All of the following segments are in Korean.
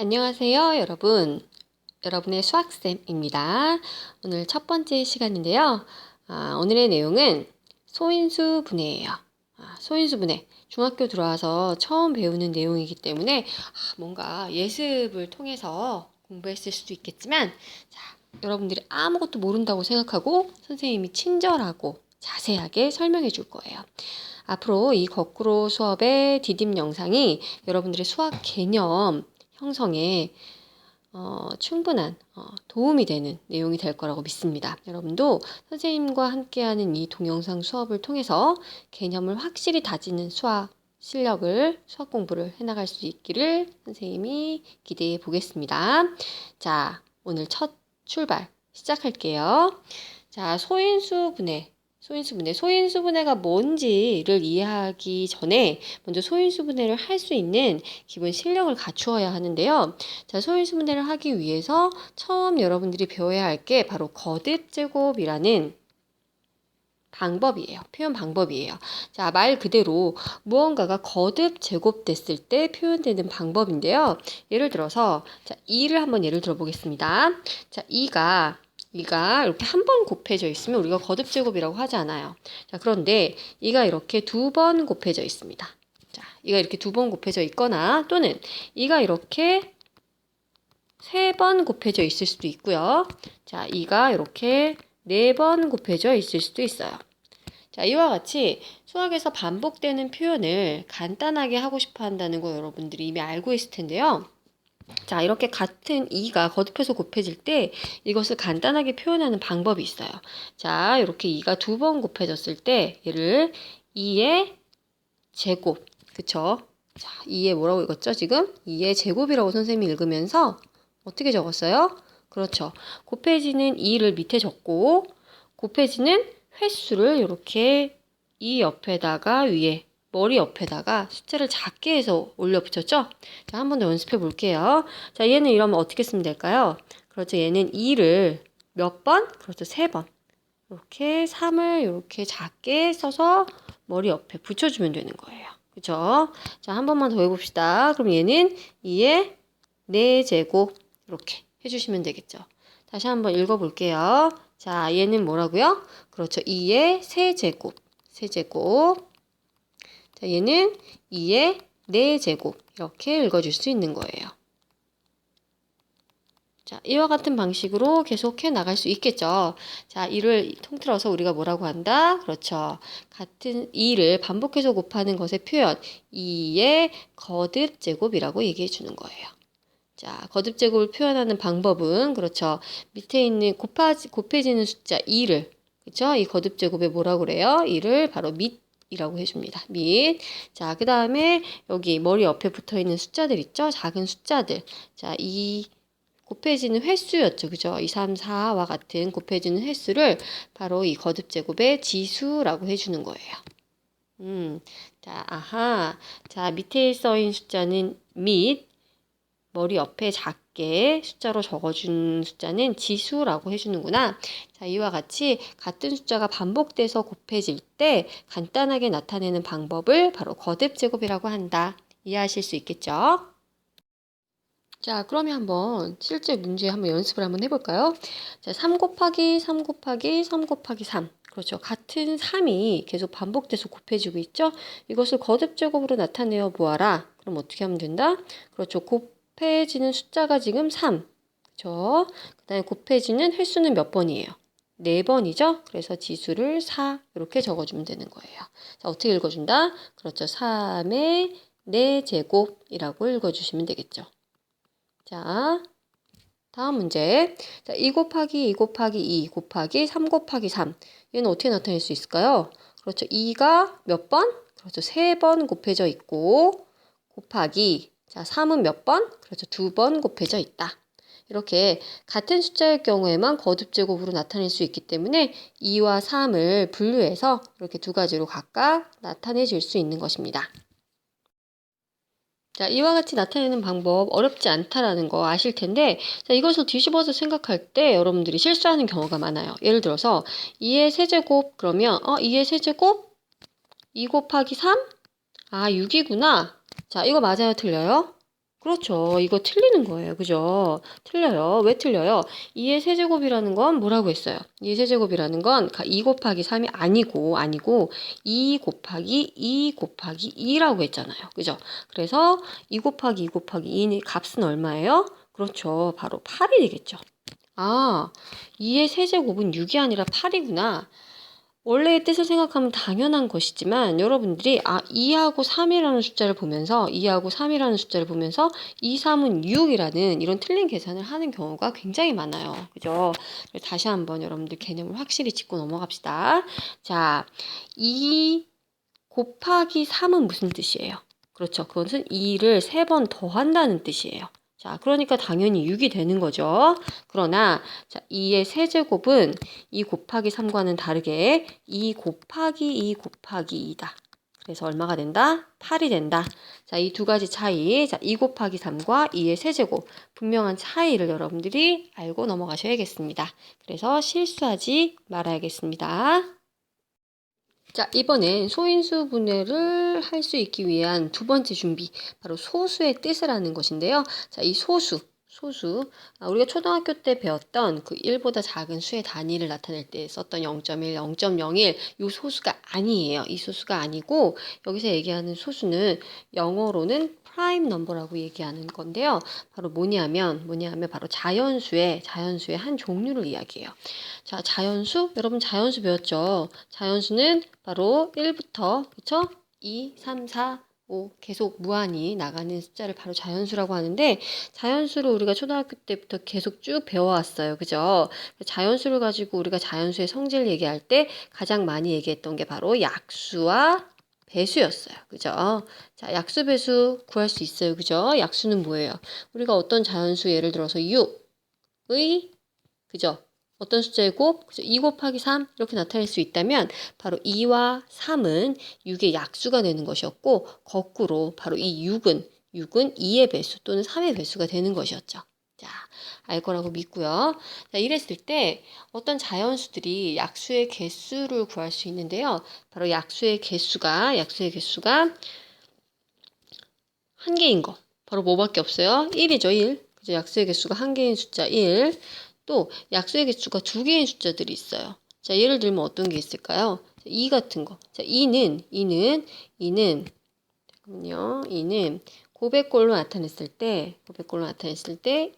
안녕하세요, 여러분. 여러분의 수학쌤입니다. 오늘 첫 번째 시간인데요. 오늘의 내용은 소인수 분해예요. 소인수 분해. 중학교 들어와서 처음 배우는 내용이기 때문에 뭔가 예습을 통해서 공부했을 수도 있겠지만, 자, 여러분들이 아무것도 모른다고 생각하고 선생님이 친절하고 자세하게 설명해 줄 거예요. 앞으로 이 거꾸로 수업의 디딤 영상이 여러분들의 수학 개념 형성에 충분한 도움이 되는 내용이 될 거라고 믿습니다. 여러분도 선생님과 함께하는 이 동영상 수업을 통해서 개념을 확실히 다지는 수학 실력을, 수학 공부를 해나갈 수 있기를 선생님이 기대해 보겠습니다. 자, 오늘 첫 출발 시작할게요. 자, 소인수 분해가 뭔지를 이해하기 전에 먼저 소인수 분해를 할 수 있는 기본 실력을 갖추어야 하는데요. 자, 소인수 분해를 하기 위해서 처음 여러분들이 배워야 할 게 바로 거듭 제곱이라는 방법이에요. 표현 방법이에요. 자, 말 그대로 무언가가 거듭 제곱됐을 때 표현되는 방법인데요. 예를 들어서 자, 2를 한번 예를 들어 보겠습니다. 자, 2가 이렇게 한 번 곱해져 있으면 우리가 거듭 제곱이라고 하지 않아요. 자, 그런데 2가 이렇게 두 번 곱해져 있습니다. 자, 2가 이렇게 두 번 곱해져 있거나 또는 2가 이렇게 세 번 곱해져 있을 수도 있고요. 자, 2가 이렇게 네 번 곱해져 있을 수도 있어요. 자, 이와 같이 수학에서 반복되는 표현을 간단하게 하고 싶어 한다는 거 여러분들이 이미 알고 있을 텐데요. 자, 이렇게 같은 2가 거듭해서 곱해질 때 이것을 간단하게 표현하는 방법이 있어요. 자, 이렇게 2가 두 번 곱해졌을 때 얘를 2의 제곱, 그쵸? 자, 2의 뭐라고 읽었죠, 지금? 2의 제곱이라고 선생님이 읽으면서 어떻게 적었어요? 그렇죠. 곱해지는 2를 밑에 적고 곱해지는 횟수를 이렇게 2 옆에다가 위에 머리 옆에다가 숫자를 작게 해서 올려 붙였죠? 자, 한 번 더 연습해 볼게요. 자, 얘는 이러면 어떻게 쓰면 될까요? 그렇죠. 얘는 2를 몇 번? 그렇죠. 3번. 이렇게 3을 이렇게 작게 써서 머리 옆에 붙여주면 되는 거예요. 그죠? 자, 한 번만 더 해봅시다. 그럼 얘는 2의 4제곱 이렇게 해주시면 되겠죠. 다시 한번 읽어볼게요. 자, 얘는 뭐라고요? 그렇죠. 2의 세제곱. 자, 얘는 2의 4제곱. 이렇게 읽어줄 수 있는 거예요. 자, 이와 같은 방식으로 계속해 나갈 수 있겠죠. 자, 이를 통틀어서 우리가 뭐라고 한다? 그렇죠. 같은 2를 반복해서 곱하는 것의 표현, 2의 거듭 제곱이라고 얘기해 주는 거예요. 자, 거듭 제곱을 표현하는 방법은 그렇죠. 밑에 있는 곱해지는 숫자 2를 그렇죠? 이 거듭 제곱에 뭐라고 그래요? 2를 바로 밑이라고 해줍니다. 밑. 자, 그 다음에 여기 머리 옆에 붙어 있는 숫자들 있죠? 작은 숫자들. 자, 이 곱해지는 횟수였죠. 그죠? 2, 3, 4와 같은 곱해지는 횟수를 바로 이 거듭 제곱의 지수라고 해주는 거예요. 자, 아하. 자, 밑에 써인 숫자는 밑. 머리 옆에 작게 숫자로 적어준 숫자는 지수라고 해주는구나. 자, 이와 같이 같은 숫자가 반복돼서 곱해질 때 간단하게 나타내는 방법을 바로 거듭 제곱이라고 한다. 이해하실 수 있겠죠? 자, 그러면 한번 실제 문제 한번 연습을 한번 해볼까요? 자, 3 곱하기 3 곱하기 3 곱하기 3. 그렇죠. 같은 3이 계속 반복돼서 곱해지고 있죠? 이것을 거듭 제곱으로 나타내어 보아라. 그럼 어떻게 하면 된다? 그렇죠. 곱해지는 숫자가 지금 3. 그렇죠? 그 다음에 곱해지는 횟수는 몇 번이에요? 4번이죠? 그래서 지수를 4 이렇게 적어주면 되는 거예요. 자, 어떻게 읽어준다? 그렇죠. 3의 4제곱이라고 읽어주시면 되겠죠. 자, 다음 문제. 자, 2 곱하기 2 곱하기 2 곱하기 3 곱하기 3. 얘는 어떻게 나타낼 수 있을까요? 그렇죠. 2가 몇 번? 그렇죠. 3번 곱해져 있고 곱하기 자, 3은 몇 번? 그렇죠. 2번 곱해져 있다. 이렇게 같은 숫자일 경우에만 거듭 제곱으로 나타낼 수 있기 때문에 2와 3을 분류해서 이렇게 두 가지로 각각 나타내 줄 수 있는 것입니다. 자, 이와 같이 나타내는 방법 어렵지 않다라는 거 아실 텐데 자, 이것을 뒤집어서 생각할 때 여러분들이 실수하는 경우가 많아요. 예를 들어서 2의 세제곱 그러면 2의 세제곱 2 곱하기 3? 아, 6이구나. 자, 이거 맞아요? 틀려요? 그렇죠. 이거 틀리는 거예요. 그죠? 틀려요. 왜 틀려요? 2의 세제곱이라는 건 뭐라고 했어요? 2의 세제곱이라는 건 2 곱하기 3이 아니고 2 곱하기 2 곱하기 2라고 했잖아요. 그죠? 그래서 2 곱하기 2 곱하기 2의 값은 얼마예요? 그렇죠. 바로 8이 되겠죠. 아, 2의 세제곱은 6이 아니라 8이구나. 원래의 뜻을 생각하면 당연한 것이지만 여러분들이 2하고 3이라는 숫자를 보면서 2하고 3이라는 숫자를 보면서 2, 3은 6이라는 이런 틀린 계산을 하는 경우가 굉장히 많아요. 그죠? 다시 한번 여러분들 개념을 확실히 짚고 넘어갑시다. 자, 2 곱하기 3은 무슨 뜻이에요? 그렇죠. 그것은 2를 3번 더한다는 뜻이에요. 자, 그러니까 당연히 6이 되는 거죠. 그러나 자, 2의 세제곱은 2 곱하기 3과는 다르게 2 곱하기 2 곱하기 2다. 그래서 얼마가 된다? 8이 된다. 자, 이 두 가지 차이. 자, 2 곱하기 3과 2의 세제곱. 분명한 차이를 여러분들이 알고 넘어가셔야겠습니다. 그래서 실수하지 말아야겠습니다. 자, 이번엔 소인수 분해를 할 수 있기 위한 두 번째 준비, 바로 소수의 뜻을 아는 것인데요. 자, 이 소수. 우리가 초등학교 때 배웠던 그 1보다 작은 수의 단위를 나타낼 때 썼던 0.1, 0.01, 이 소수가 아니에요. 이 소수가 아니고, 여기서 얘기하는 소수는 영어로는 프라임 넘버라고 얘기하는 건데요. 바로 뭐냐면 바로 자연수의 한 종류를 이야기해요. 자, 자연수? 여러분 자연수 배웠죠? 자연수는 바로 1부터, 그쵸? 2, 3, 4, 5 계속 무한히 나가는 숫자를 바로 자연수라고 하는데 자연수를 우리가 초등학교 때부터 계속 쭉 배워왔어요. 그죠? 자연수를 가지고 우리가 자연수의 성질을 얘기할 때 가장 많이 얘기했던 게 바로 약수와 배수였어요. 그죠? 자, 약수, 배수 구할 수 있어요. 그죠? 약수는 뭐예요? 우리가 어떤 자연수 예를 들어서 6의, 그죠? 어떤 숫자의 곱? 2 곱하기 3 이렇게 나타낼 수 있다면 바로 2와 3은 6의 약수가 되는 것이었고 거꾸로 바로 이 6은 2의 배수 또는 3의 배수가 되는 것이었죠. 자, 알 거라고 믿고요. 자, 이랬을 때 어떤 자연수들이 약수의 개수를 구할 수 있는데요. 바로 약수의 개수가 한 개인 거. 바로 뭐밖에 없어요? 1이죠, 1. 그죠? 약수의 개수가 한 개인 숫자 1. 또 약수의 개수가 두 개인 숫자들이 있어요. 자, 예를 들면 어떤 게 있을까요? 2 같은 거. 자, 2는 잠깐만요. 2는 고백골로 나타냈을 때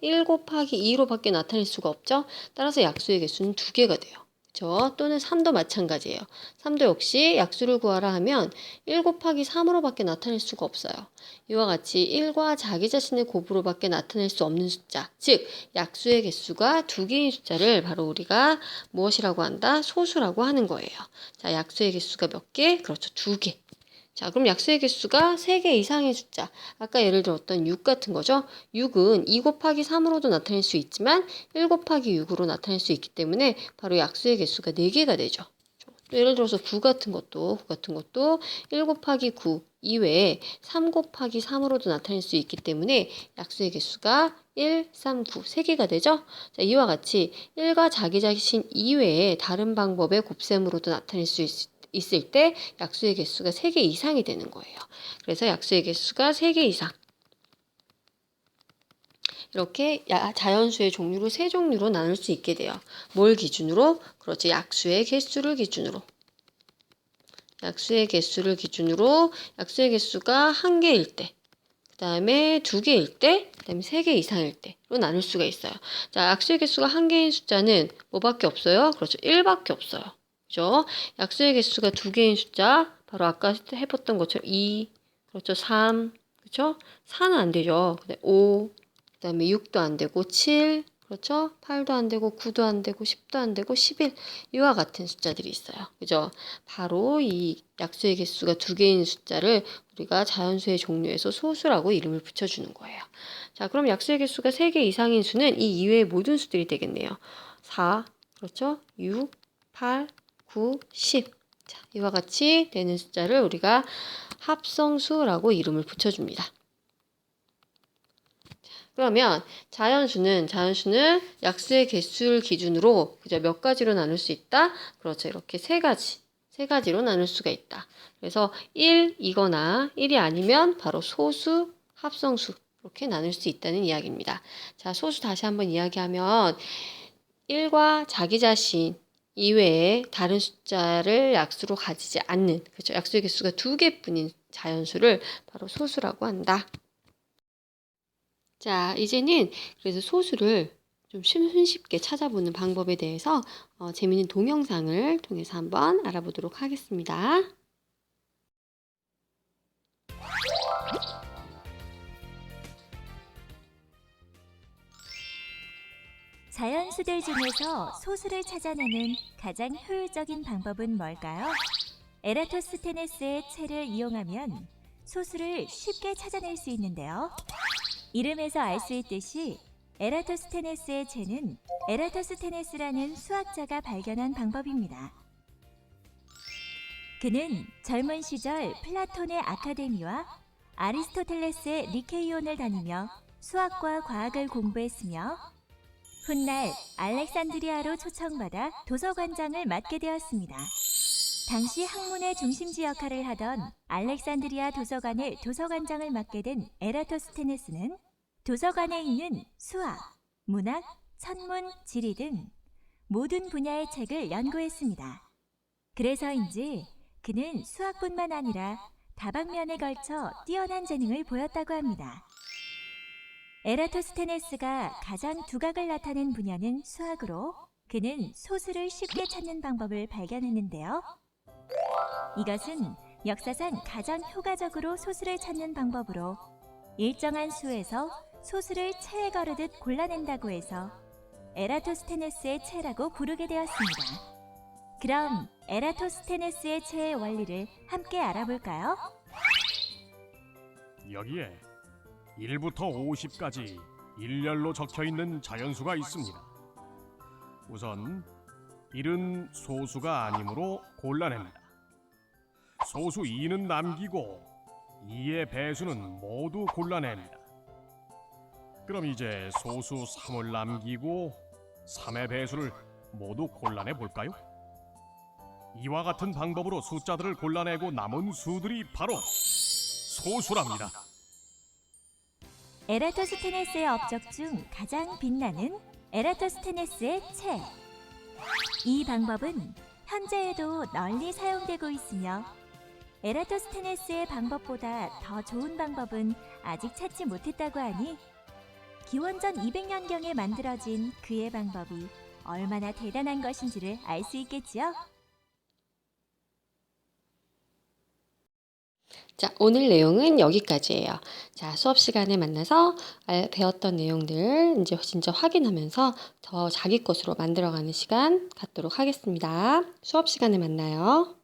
1 곱하기 2로밖에 나타낼 수가 없죠. 따라서 약수의 개수는 두 개가 돼요. 그렇죠? 또는 3도 마찬가지예요. 3도 역시 약수를 구하라 하면 1 곱하기 3으로밖에 나타낼 수가 없어요. 이와 같이 1과 자기 자신의 곱으로밖에 나타낼 수 없는 숫자, 즉 약수의 개수가 두 개인 숫자를 바로 우리가 무엇이라고 한다? 소수라고 하는 거예요. 자, 약수의 개수가 몇 개? 그렇죠. 두 개. 자, 그럼 약수의 개수가 3개 이상의 숫자. 아까 예를 들었던 6 같은 거죠. 6은 2 곱하기 3으로도 나타낼 수 있지만 1 곱하기 6으로 나타낼 수 있기 때문에 바로 약수의 개수가 4개가 되죠. 또 예를 들어서 9 같은 것도 1 곱하기 9 이외에 3 곱하기 3으로도 나타낼 수 있기 때문에 약수의 개수가 1, 3, 9, 3개가 되죠. 자, 이와 같이 1과 자기 자신 이외에 다른 방법의 곱셈으로도 나타낼 수 있을 때 약수의 개수가 3개 이상이 되는 거예요. 그래서 약수의 개수가 3개 이상. 이렇게 자연수의 종류를 세 종류로 나눌 수 있게 돼요. 뭘 기준으로? 그렇죠. 약수의 개수를 기준으로. 약수의 개수가 한 개일 때, 그 다음에 두 개일 때, 그 다음에 3개 이상일 때로 나눌 수가 있어요. 자, 약수의 개수가 한 개인 숫자는 뭐밖에 없어요? 그렇죠. 1밖에 없어요. 그죠? 약수의 개수가 두 개인 숫자, 바로 아까 해봤던 것처럼 2, 그렇죠. 3, 그렇죠? 4는 안 되죠. 5, 그 다음에 6도 안 되고 7, 그렇죠? 8도 안 되고 9도 안 되고 10도 안 되고 11 이와 같은 숫자들이 있어요. 그죠? 바로 이 약수의 개수가 두 개인 숫자를 우리가 자연수의 종류에서 소수라고 이름을 붙여주는 거예요. 자, 그럼 약수의 개수가 3개 이상인 수는 이 이외의 모든 수들이 되겠네요. 4, 그렇죠? 6, 8, 9, 10. 자, 이와 같이 되는 숫자를 우리가 합성수라고 이름을 붙여줍니다. 그러면 자연수는 약수의 개수를 기준으로 그죠? 몇 가지로 나눌 수 있다? 그렇죠. 이렇게 세 가지로 나눌 수가 있다. 그래서 1이거나 1이 아니면 바로 소수, 합성수. 이렇게 나눌 수 있다는 이야기입니다. 자, 소수 다시 한번 이야기하면 1과 자기 자신 이외에 다른 숫자를 약수로 가지지 않는, 그렇죠? 약수의 개수가 2개뿐인 자연수를 바로 소수라고 한다. 자, 이제는 그래서 소수를 좀 손쉽게 찾아보는 방법에 대해서 재미있는 동영상을 통해서 한번 알아보도록 하겠습니다. 자연수들 중에서 소수를 찾아내는 가장 효율적인 방법은 뭘까요? 에라토스테네스의 체를 이용하면 소수를 쉽게 찾아낼 수 있는데요. 이름에서 알 수 있듯이 에라토스테네스의 체는 에라토스테네스라는 수학자가 발견한 방법입니다. 그는 젊은 시절 플라톤의 아카데미와 아리스토텔레스의 리케이온을 다니며 수학과 과학을 공부했으며 훗날 알렉산드리아로 초청받아 도서관장을 맡게 되었습니다. 당시 학문의 중심지 역할을 하던 알렉산드리아 도서관의 도서관장을 맡게 된 에라토스테네스는 도서관에 있는 수학, 문학, 천문, 지리 등 모든 분야의 책을 연구했습니다. 그래서인지 그는 수학뿐만 아니라 다방면에 걸쳐 뛰어난 재능을 보였다고 합니다. 에라토스테네스가 가장 두각을 나타낸 분야는 수학으로 그는 소수를 쉽게 찾는 방법을 발견했는데요. 이것은 역사상 가장 효과적으로 소수를 찾는 방법으로 일정한 수에서 소수를 체에 거르듯 골라낸다고 해서 에라토스테네스의 체라고 부르게 되었습니다. 그럼 에라토스테네스의 체의 원리를 함께 알아볼까요? 여기에 1부터 50까지 일렬로 적혀있는 자연수가 있습니다. 우선 1은 소수가 아니므로 골라냅니다. 소수 2는 남기고 2의 배수는 모두 골라냅니다. 그럼 이제 소수 3을 남기고 3의 배수를 모두 골라내 볼까요? 이와 같은 방법으로 숫자들을 골라내고 남은 수들이 바로 소수랍니다. 에라토스테네스의 업적 중 가장 빛나는 에라토스테네스의 체. 이 방법은 현재에도 널리 사용되고 있으며 에라토스테네스의 방법보다 더 좋은 방법은 아직 찾지 못했다고 하니 기원전 200년경에 만들어진 그의 방법이 얼마나 대단한 것인지를 알 수 있겠지요? 자, 오늘 내용은 여기까지예요. 자, 수업 시간에 만나서 배웠던 내용들 이제 진짜 확인하면서 더 자기 것으로 만들어가는 시간 갖도록 하겠습니다. 수업 시간에 만나요.